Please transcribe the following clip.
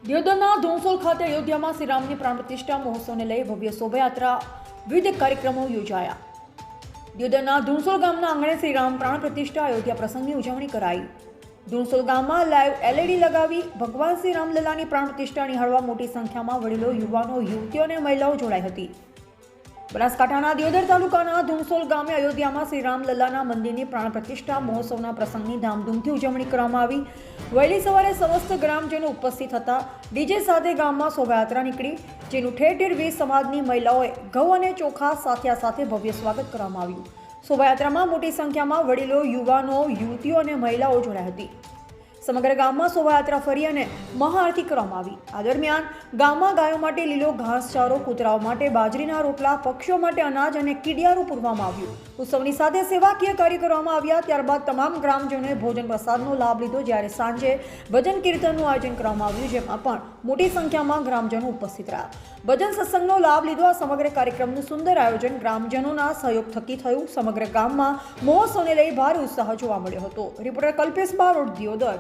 દિયોદરના ધોંસોલ ખાતે અયોધ્યામાં શ્રીરામની પ્રાણ પ્રતિષ્ઠા મહોત્સવને લઈ ભવ્ય શોભાયાત્રા વિવિધ કાર્યક્રમો યોજાયા. દિયોદરના ધોંસોલ ગામના આંગણે શ્રીરામ પ્રાણ પ્રતિષ્ઠા અયોધ્યા પ્રસંગની ઉજવણી કરાઈ. ધોંસોલ ગામમાં લાઈવ LED લગાવી ભગવાન શ્રી રામલલ્લાની પ્રાણ પ્રતિષ્ઠા નિહાળવા મોટી સંખ્યામાં વડીલો, યુવાનો, યુવતીઓ અને મહિલાઓ જોડાઈ હતી. બનાસકાંઠાના દિયોદર તાલુકાના ધોંસોલ ગામે અયોધ્યામાં શ્રી રામલલ્લાના મંદિરની પ્રાણ પ્રતિષ્ઠા મહોત્સવના પ્રસંગની ધામધૂમથી ઉજવણી કરવામાં આવી. વહેલી સવારે સમસ્ત ગ્રામજનો ઉપસ્થિત હતા. ડીજે સાથે ગામમાં શોભાયાત્રા નીકળી, જેનું ઠેર ઠેર વીર સમાજની મહિલાઓએ ઘઉં અને ચોખા સાથિયા સાથે ભવ્ય સ્વાગત કરવામાં આવ્યું. શોભાયાત્રામાં મોટી સંખ્યામાં વડીલો, યુવાનો, યુવતીઓ અને મહિલાઓ જોડાઈ હતી. સમગ્ર ગામમાં શોભાયાત્રા ફરી અને મહાઆરતી કરવામાં આવી. આ દરમિયાન ગામમાં ગાયો માટે લીલો ઘાસચારો, કૂતરાઓ માટે બાજરીના રોટલા, પક્ષીઓ માટે અનાજ અને કીડિયારું પૂરવામાં આવ્યું. ઉત્સવની સાથે સેવાકીય કાર્ય કરવામાં આવ્યા. ત્યારબાદ તમામ ગ્રામજનોએ ભોજન પ્રસાદનો લાભ લીધો. જ્યારે સાંજે ભજન કીર્તનનું આયોજન કરવામાં આવ્યું, જેમાં પણ મોટી સંખ્યામાં ગ્રામજનો ઉપસ્થિત રહ્યા. ભજન સત્સંગનો લાભ લીધો. આ સમગ્ર કાર્યક્રમનું સુંદર આયોજન ગ્રામજનોના સહયોગ થકી થયું. સમગ્ર ગામમાં મહોત્સવને લઈ ભારે ઉત્સાહ જોવા મળ્યો હતો. રિપોર્ટર કલ્પેશ બારોટ, દિયોદર.